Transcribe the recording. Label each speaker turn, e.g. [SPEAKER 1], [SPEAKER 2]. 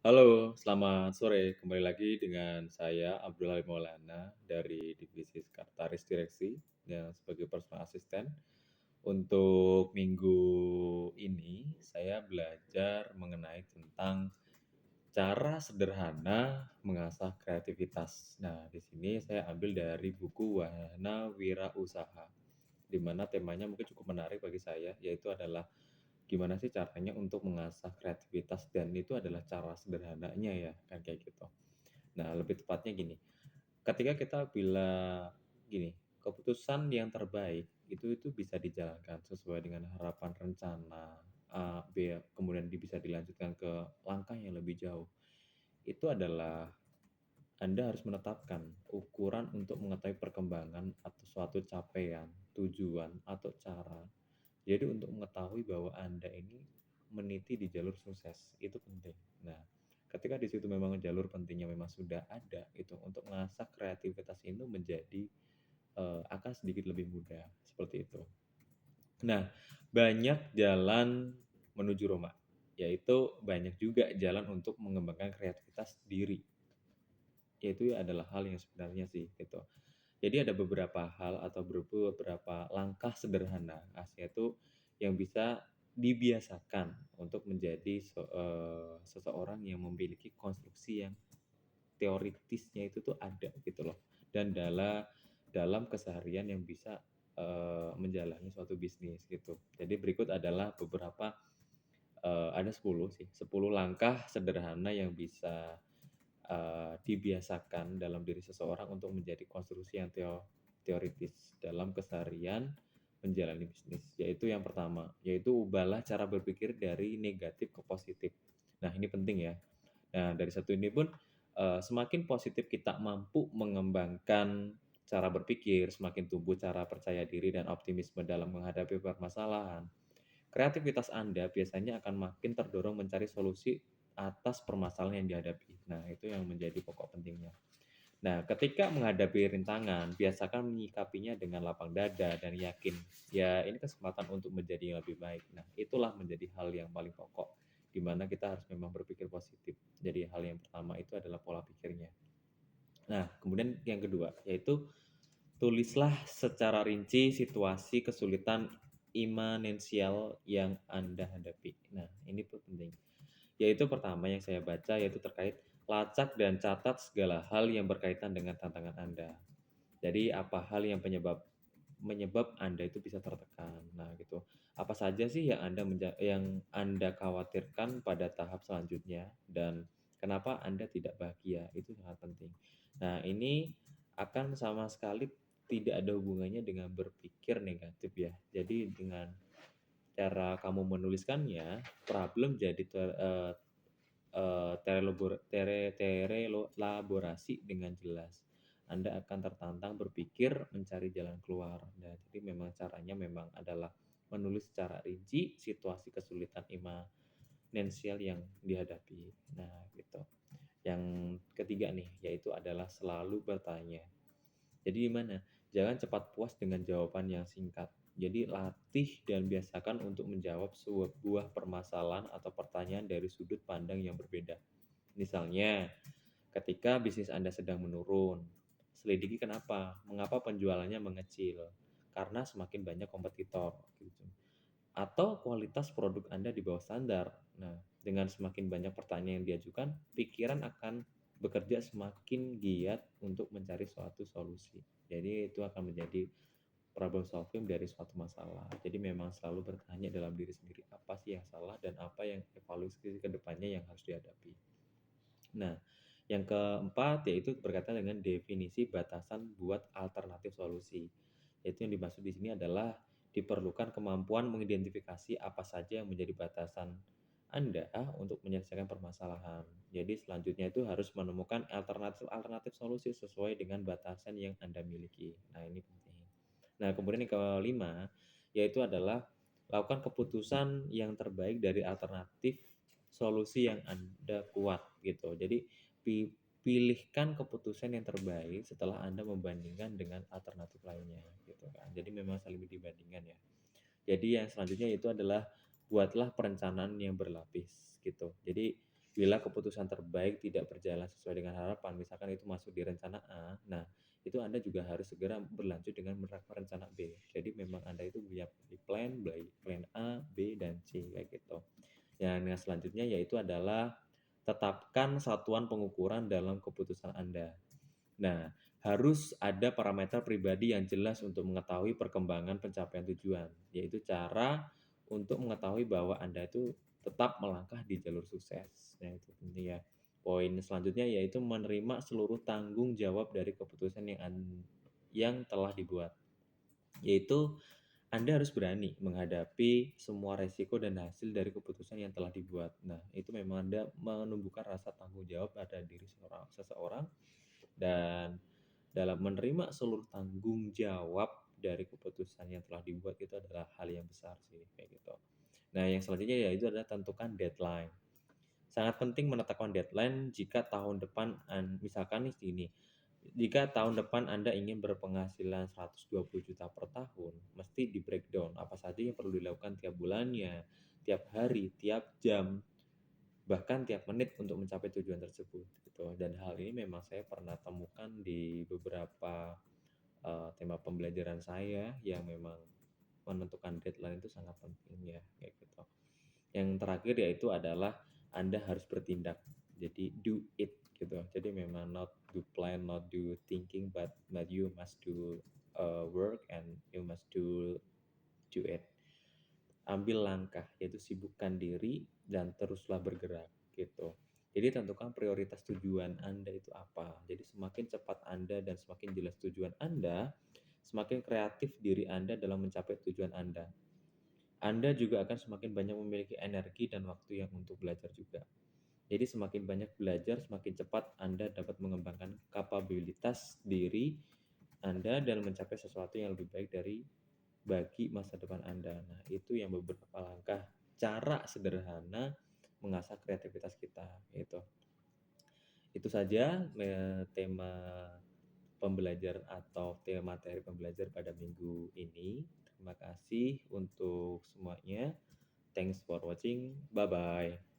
[SPEAKER 1] Halo, selamat sore. Kembali lagi dengan saya Abdul Halim Maulana dari Divisi Sekretaris Direksi yang sebagai personal assistant. Untuk minggu ini saya belajar mengenai tentang cara sederhana mengasah kreativitas. Nah, di sini saya ambil dari buku Wahana Wira Usaha, di mana temanya mungkin cukup menarik bagi saya, yaitu adalah gimana sih caranya untuk mengasah kreativitas dan itu adalah cara sederhananya ya, kan kayak gitu. Nah, lebih tepatnya gini, ketika kita gini, keputusan yang terbaik itu bisa dijalankan sesuai dengan harapan rencana A, B, kemudian bisa dilanjutkan ke langkah yang lebih jauh. Itu adalah Anda harus menetapkan ukuran untuk mengetahui perkembangan atau suatu capaian, tujuan, atau cara. Jadi untuk mengetahui bahwa Anda ini meniti di jalur sukses, itu penting. Nah, ketika di situ memang jalur pentingnya memang sudah ada, itu untuk mengasah kreativitas itu menjadi akan sedikit lebih mudah, seperti itu. Nah, banyak jalan menuju Roma, yaitu banyak juga jalan untuk mengembangkan kreativitas diri, yaitu adalah hal yang sebenarnya sih, gitu. Jadi ada beberapa hal atau beberapa langkah sederhana Asia itu yang bisa dibiasakan untuk menjadi seseorang yang memiliki konstruksi yang teoritisnya itu tuh ada gitu loh. Dan dalam keseharian yang bisa menjalani suatu bisnis gitu. Jadi berikut adalah beberapa ada 10 sih, 10 langkah sederhana yang bisa dibiasakan dalam diri seseorang untuk menjadi konstruksi yang teoritis dalam keseharian menjalani bisnis. Yaitu yang pertama, yaitu ubahlah cara berpikir dari negatif ke positif. Nah, ini penting ya. Nah, dari satu ini pun semakin positif kita mampu mengembangkan cara berpikir, semakin tumbuh cara percaya diri dan optimisme dalam menghadapi permasalahan. Kreativitas Anda biasanya akan makin terdorong mencari solusi atas permasalahan yang dihadapi. Nah, itu yang menjadi pokok pentingnya. Nah, ketika menghadapi rintangan, biasakan menyikapinya dengan lapang dada dan yakin, ya ini kesempatan untuk menjadi yang lebih baik. Nah, itulah menjadi hal yang paling pokok, di mana kita harus memang berpikir positif. Jadi hal yang pertama itu adalah pola pikirnya. Nah, kemudian yang kedua, yaitu tulislah secara rinci situasi kesulitan imanensial yang Anda hadapi. Nah, ini pun penting. Yaitu pertama yang saya baca yaitu terkait lacak dan catat segala hal yang berkaitan dengan tantangan Anda. Jadi apa hal yang menyebab Anda itu bisa tertekan. Nah, gitu. Apa saja sih yang Anda khawatirkan pada tahap selanjutnya dan kenapa Anda tidak bahagia? Itu sangat penting. Nah, ini akan sama sekali tidak ada hubungannya dengan berpikir negatif ya. Jadi dengan cara kamu menuliskannya, problem jadi terelaborasi dengan jelas. Anda akan tertantang berpikir mencari jalan keluar. Nah, jadi memang caranya memang adalah menulis secara rinci situasi kesulitan imanensial yang dihadapi. Nah, gitu. Yang ketiga nih, yaitu adalah selalu bertanya. Jadi gimana? Jangan cepat puas dengan jawaban yang singkat. Jadi latih dan biasakan untuk menjawab sebuah permasalahan atau pertanyaan dari sudut pandang yang berbeda. Misalnya, ketika bisnis Anda sedang menurun, selidiki kenapa, mengapa penjualannya mengecil, karena semakin banyak kompetitor, gitu. Atau kualitas produk Anda di bawah standar. Nah, dengan semakin banyak pertanyaan yang diajukan, pikiran akan bekerja semakin giat untuk mencari suatu solusi. Jadi itu akan menjadi problem solving dari suatu masalah. Jadi memang selalu bertanya dalam diri sendiri apa sih yang salah dan apa yang evaluasi ke depannya yang harus dihadapi. Nah, yang keempat yaitu berkaitan dengan definisi batasan buat alternatif solusi. Yaitu yang dimaksud di sini adalah diperlukan kemampuan mengidentifikasi apa saja yang menjadi batasan Anda untuk menyelesaikan permasalahan. Jadi selanjutnya itu harus menemukan alternatif solusi sesuai dengan batasan yang Anda miliki. Nah, ini penting. Nah, kemudian yang kelima yaitu adalah lakukan keputusan yang terbaik dari alternatif solusi yang Anda kuat gitu. Jadi pilihkan keputusan yang terbaik setelah Anda membandingkan dengan alternatif lainnya gitu kan. Jadi memang saling dibandingkan ya. Jadi yang selanjutnya itu adalah buatlah perencanaan yang berlapis gitu. Jadi Bila keputusan terbaik tidak berjalan sesuai dengan harapan, misalkan itu masuk di rencana A, nah itu Anda juga harus segera berlanjut dengan menerapkan rencana B. Jadi memang Anda itu punya plan A, B, dan C kayak gitu. Yang selanjutnya yaitu adalah tetapkan satuan pengukuran dalam keputusan Anda. Nah, harus ada parameter pribadi yang jelas untuk mengetahui perkembangan pencapaian tujuan, yaitu cara untuk mengetahui bahwa Anda itu tetap melangkah di jalur sukses. Nah, itu penting ya. Poin selanjutnya yaitu menerima seluruh tanggung jawab dari keputusan yang telah dibuat. Yaitu Anda harus berani menghadapi semua resiko dan hasil dari keputusan yang telah dibuat. Nah, itu memang Anda menumbuhkan rasa tanggung jawab pada diri seseorang dan dalam menerima seluruh tanggung jawab dari keputusan yang telah dibuat itu adalah hal yang besar sih kayak gitu. Nah, yang selanjutnya yaitu adalah tentukan deadline. Sangat penting menetapkan deadline jika tahun depan misalkan nih gini, jika tahun depan Anda ingin berpenghasilan 120 juta per tahun, mesti di breakdown apa saja yang perlu dilakukan tiap bulannya, tiap hari, tiap jam, bahkan tiap menit untuk mencapai tujuan tersebut gitu. Dan hal ini memang saya pernah temukan di beberapa tema pembelajaran saya yang memang menentukan deadline itu sangat penting ya kayak gitu. Yang terakhir yaitu adalah Anda harus bertindak. Jadi do it gitu. Jadi memang not do plan, not do thinking, but you must do work and you must do it. Ambil langkah, yaitu sibukkan diri dan teruslah bergerak gitu. Jadi tentukan prioritas tujuan Anda itu apa. Jadi semakin cepat Anda dan semakin jelas tujuan Anda, semakin kreatif diri Anda dalam mencapai tujuan Anda. Anda juga akan semakin banyak memiliki energi dan waktu yang untuk belajar juga. Jadi semakin banyak belajar, semakin cepat Anda dapat mengembangkan kapabilitas diri Anda dan mencapai sesuatu yang lebih baik bagi masa depan Anda. Nah, itu yang beberapa langkah cara sederhana mengasah kreativitas kita gitu. Itu saja tema pembelajaran atau tema materi pembelajar pada minggu ini. Terima kasih untuk semuanya. Thanks for watching. Bye bye.